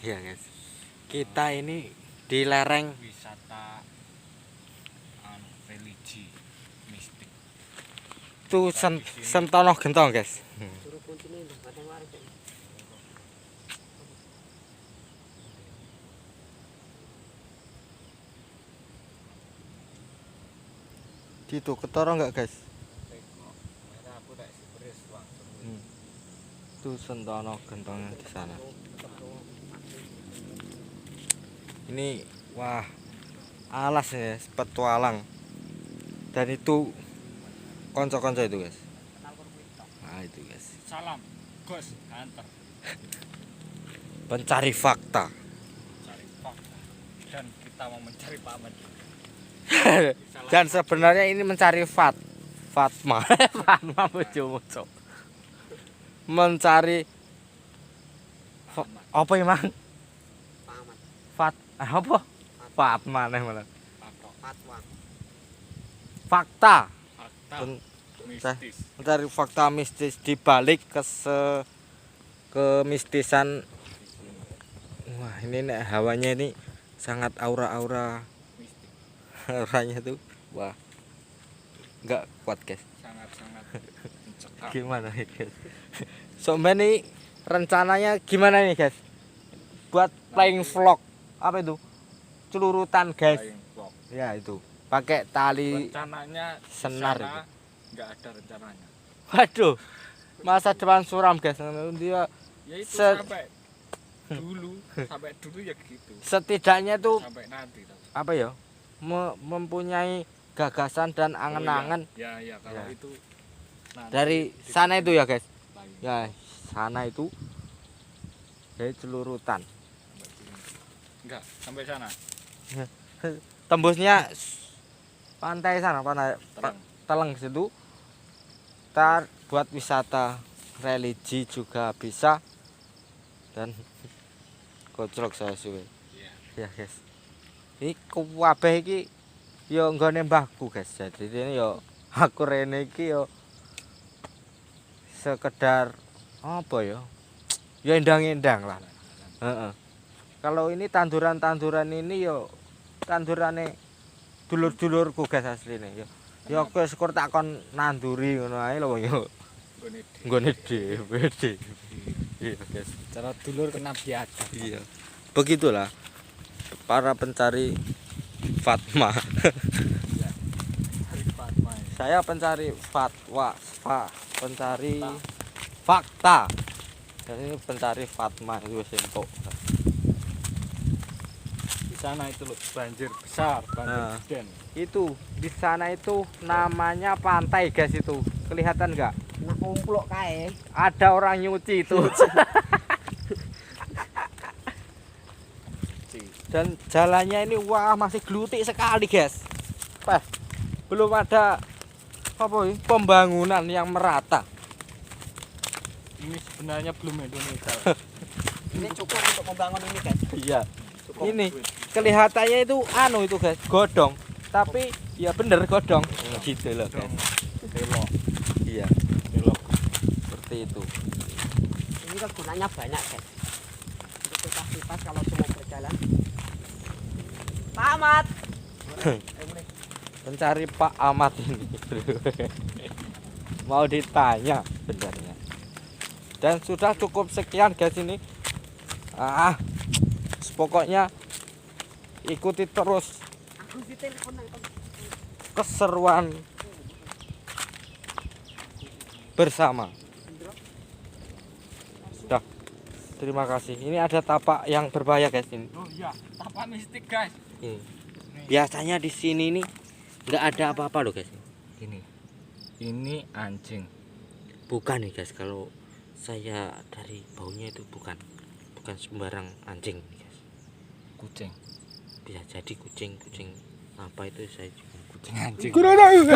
Ya guys, kita ini di lereng wisata religi mistik. tuh Sentono Gentong guys. Gitu ketara nggak guys? Tuh Sentono Gentong di sana. Ini wah alas ya, petualang. Dan itu konco-konco itu guys. Nah itu guys. Salam, Gus Hunter. Pencari fakta. Mencari fakta. Dan kita mau mencari Pak Ahmad. Dan sebenarnya ini mencari Fatma. Fatma bojomu, Cok. Mencari apa emang? Apa? Fatma nih malah. Fakta. Fakta mistis. Mencari fakta mistis di balik kemistisan. Wah, ini nih, hawanya ini sangat aura-aura Mistik. auranya tuh. Wah. Enggak kuat, guys. Sangat-sangat mencekam. Gimana nih, guys? Soalnya nih rencananya gimana nih, guys? Buat playing vlog. Apa itu? Celurutan, guys. Flying vlog. Ya, itu. Pakai tali Rencananya senar sana itu. nggak ada rencananya. Waduh. Masa depan suram, guys. Dia Ya itu Se- sampai dulu ya gitu. setidaknya tuh Sampai nanti. apa ya? Mempunyai gagasan dan angan-angan Ya kalau Ya. itu nanti dari di- sana itu ya, guys. Flying Ya, sana itu dari celurutan. sampai sini. Enggak, sampai sana. Tembusnya pantai sana, pantai Terang. Teleng situ. Ntar buat wisata religi juga bisa. Dan gojlok saya suwe. Iya. Ya, guys. Iki kabeh iki ya nggone mbahku, guys. Jadi ini ya aku rene iki ya sekedar apa ya? Ya endang-endang lah. Heeh. Kalau ini tanduran-tanduran ini yo tandurane dulur-dulurku guys asline yo. Ya aku syukur tak kon nanduri ngono ae lho yo. Nggone dhewe. Iya guys. Cara dulur kena biadab. Iya. Begitulah para pencari Fatma. Hari Fatma. Saya pencari pencari fakta. Dan ini pencari Fatma itu wis entuk. Di sana itu loh banjir besar, banjir Nah. geden. Itu di sana itu namanya pantai guys itu. Kelihatan nggak? Nah kumpluk kae. Ada orang nyuci itu. Dan jalannya ini wah masih glutik sekali guys. Belum ada apa ini, pembangunan yang merata. Ini sebenarnya belum Indonesia. Ini cukup untuk membangun ini guys. Iya. Cukup Ini duit. kelihatannya itu anu itu guys, godong. Tapi ya bener godong. Gitu loh Dong, guys. belok, Iya, belok. seperti itu. Ini kan gunanya banyak guys. Untuk kipas kalau semua berjalan. Pak Ahmad. Pencari Pak Ahmad ini. Mau ditanya sebenarnya. Dan sudah cukup sekian guys ini. Pokoknya ikuti terus Aku di telepon nang. keseruan bersama. Sudah. Terima kasih. Ini ada tapak yang berbahaya guys ini. Oh iya, tapak mistik guys. Ini. Biasanya di sini nih nggak ada apa-apa loh guys. Ini anjing. Bukan nih guys, kalau saya dari baunya itu bukan sembarang anjing nih guys. Kucing. Bisa jadi kucing apa itu saya juga Kucing anjing. kurang tahu.